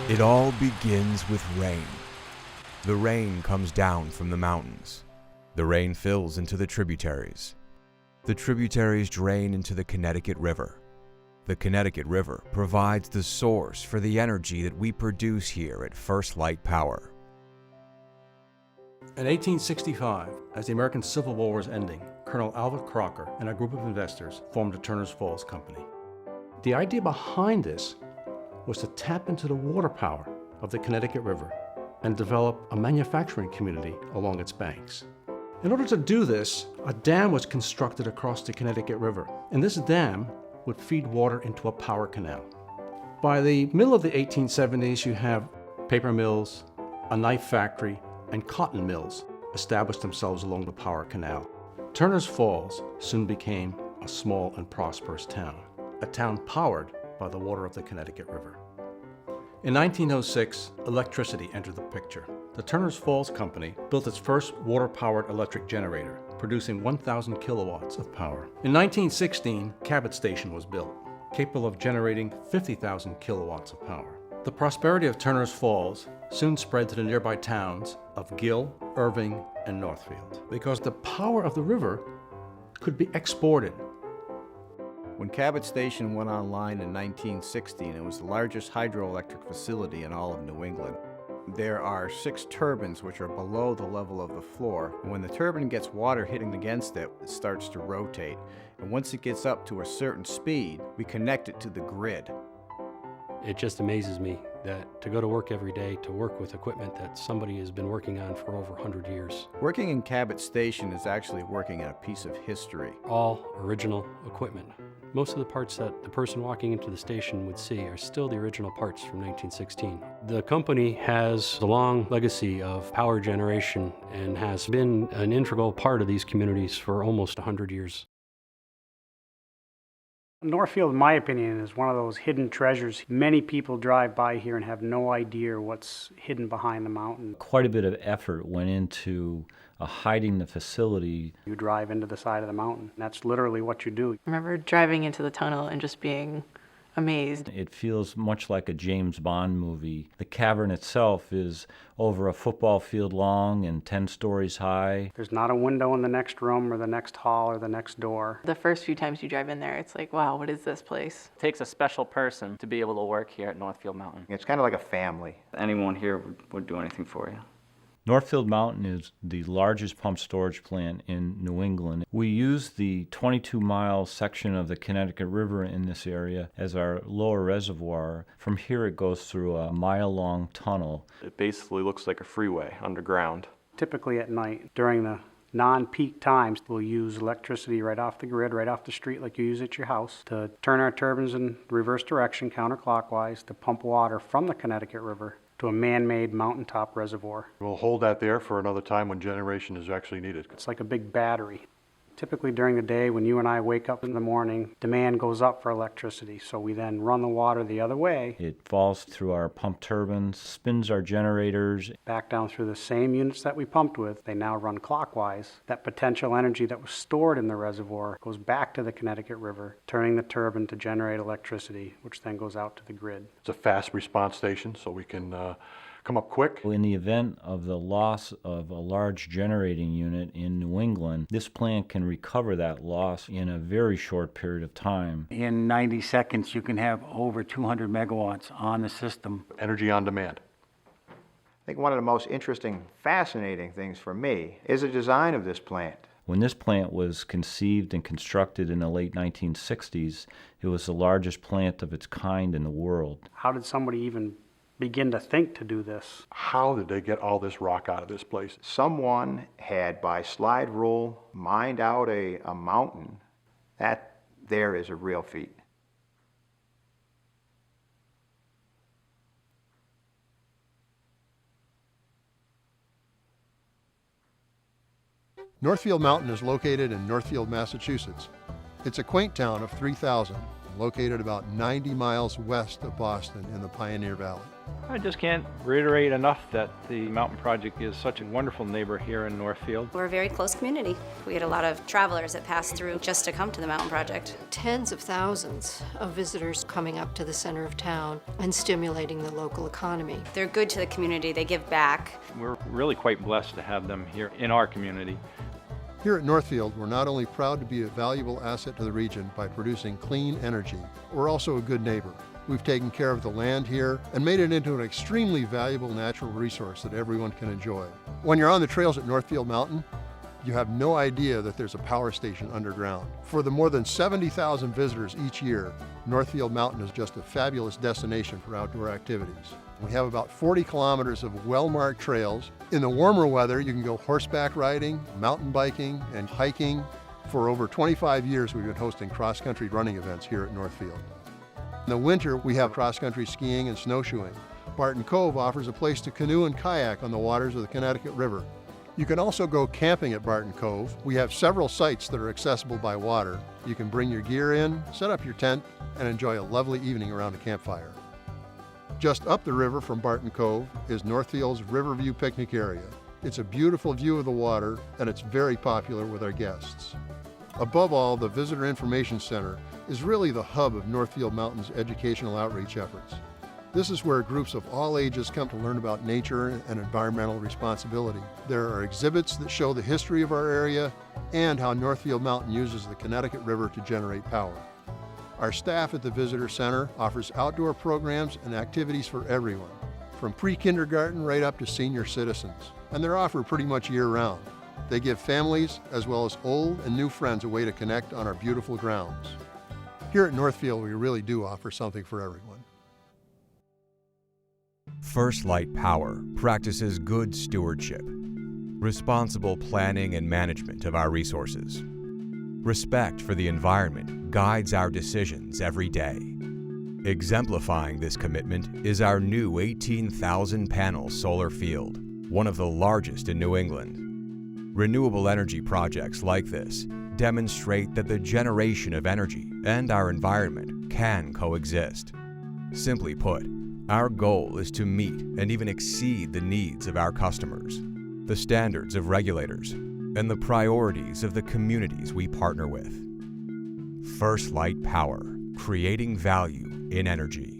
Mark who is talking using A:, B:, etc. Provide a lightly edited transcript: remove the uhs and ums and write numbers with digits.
A: It all begins with rain. The rain comes down from the mountains. The rain fills into the tributaries. The tributaries drain into the Connecticut River. The Connecticut River provides the source for the energy that we produce here at First Light Power.
B: In 1865, as the American Civil War was ending, Colonel Albert Crocker and a group of investors formed the Turner's Falls Company. The idea behind this was to tap into the water power of the Connecticut River and develop a manufacturing community along its banks. In order to do this, a dam was constructed across the Connecticut River, and this dam would feed water into a power canal. By the middle of the 1870s, you have paper mills, a knife factory, and cotton mills established themselves along the power canal. Turner's Falls soon became a small and prosperous town, a town powered by the water of the Connecticut River. In 1906, electricity entered the picture. The Turner's Falls Company built its first water-powered electric generator, producing 1,000 kilowatts of power. In 1916, Cabot Station was built, capable of generating 50,000 kilowatts of power. The prosperity of Turner's Falls soon spread to the nearby towns of Gill, Irving, and Northfield, because the power of the river could be exported.
C: When Cabot Station went online in 1916, it was the largest hydroelectric facility in all of New England. There are 6 turbines which are below the level of the floor, and when the turbine gets water hitting against it, it starts to rotate. And once it gets up to a certain speed, we connect it to the grid.
D: It just amazes me that to go to work every day, to work with equipment that somebody has been working on for over 100 years.
C: Working in Cabot Station is actually working in a piece of history.
D: All original equipment. Most of the parts that the person walking into the station would see are still the original parts from 1916. The company has a long legacy of power generation and has been an integral part of these communities for almost 100 years.
E: Northfield, in my opinion, is one of those hidden treasures. Many people drive by here and have no idea what's hidden behind the mountain.
F: Quite a bit of effort went into hiding the facility.
E: You drive into the side of the mountain. That's literally what you do.
G: I remember driving into the tunnel and just being amazed.
F: It feels much like a James Bond movie. The cavern itself is over a football field long and 10 stories high.
E: There's not a window in the next room or the next hall or the next door.
G: The first few times you drive in there, it's like, wow, what is this place?
H: It takes a special person to be able to work here at Northfield Mountain.
I: It's kind of like a family.
H: Anyone here would do anything for you.
F: Northfield Mountain is the largest pump storage plant in New England. We use the 22-mile section of the Connecticut River in this area as our lower reservoir. From here it goes through a mile-long tunnel.
J: It basically looks like a freeway underground.
E: Typically at night, during the non-peak times, we'll use electricity right off the grid, right off the street like you use at your house, to turn our turbines in reverse direction, counterclockwise, to pump water from the Connecticut River to a man-made mountaintop reservoir.
J: We'll hold that there for another time when generation is actually needed.
E: It's like a big battery. Typically during the day when you and I wake up in the morning, demand goes up for electricity, so we then run the water the other way.
F: It falls through our pump turbines, spins our generators.
E: Back down through the same units that we pumped with. They now run clockwise. That potential energy that was stored in the reservoir goes back to the Connecticut River, turning the turbine to generate electricity, which then goes out to the grid.
J: It's a fast response station, so we can come up quick.
F: In the event of the loss of a large generating unit in New England, this plant can recover that loss in a very short period of time.
K: In 90 seconds, you can have over 200 megawatts on the system.
J: Energy on demand.
I: I think one of the most interesting, fascinating things for me is the design of this plant.
F: When this plant was conceived and constructed in the late 1960s, it was the largest plant of its kind in the world.
E: How did somebody even begin to think to do this?
J: How did they get all this rock out of this place?
I: Someone had, by slide rule, mined out a mountain. That there is a real feat.
L: Northfield Mountain is located in Northfield, Massachusetts. It's a quaint town of 3,000 located about 90 miles west of Boston in the Pioneer Valley.
M: I just can't reiterate enough that the Mountain Project is such a wonderful neighbor here in Northfield.
N: We're a very close community. We get a lot of travelers that pass through just to come to the Mountain Project.
O: Tens of thousands of visitors coming up to the center of town and stimulating the local economy.
N: They're good to the community. They give back.
M: We're really quite blessed to have them here in our community.
L: Here at Northfield, we're not only proud to be a valuable asset to the region by producing clean energy, we're also a good neighbor. We've taken care of the land here and made it into an extremely valuable natural resource that everyone can enjoy. When you're on the trails at Northfield Mountain, you have no idea that there's a power station underground. For the more than 70,000 visitors each year, Northfield Mountain is just a fabulous destination for outdoor activities. We have about 40 kilometers of well-marked trails. In the warmer weather, you can go horseback riding, mountain biking, and hiking. For over 25 years, we've been hosting cross-country running events here at Northfield. In the winter, we have cross-country skiing and snowshoeing. Barton Cove offers a place to canoe and kayak on the waters of the Connecticut River. You can also go camping at Barton Cove. We have several sites that are accessible by water. You can bring your gear in, set up your tent, and enjoy a lovely evening around a campfire. Just up the river from Barton Cove is Northfield's Riverview Picnic Area. It's a beautiful view of the water, and it's very popular with our guests. Above all, the Visitor Information Center is really the hub of Northfield Mountain's educational outreach efforts. This is where groups of all ages come to learn about nature and environmental responsibility. There are exhibits that show the history of our area and how Northfield Mountain uses the Connecticut River to generate power. Our staff at the Visitor Center offers outdoor programs and activities for everyone, from pre-kindergarten right up to senior citizens, and they're offered pretty much year-round. They give families, as well as old and new friends, a way to connect on our beautiful grounds. Here at Northfield, we really do offer something for everyone.
A: First Light Power practices good stewardship, responsible planning and management of our resources. Respect for the environment guides our decisions every day. Exemplifying this commitment is our new 18,000-panel solar field, one of the largest in New England. Renewable energy projects like this demonstrate that the generation of energy and our environment can coexist. Simply put, our goal is to meet and even exceed the needs of our customers, the standards of regulators, and the priorities of the communities we partner with. First Light Power, creating value in energy.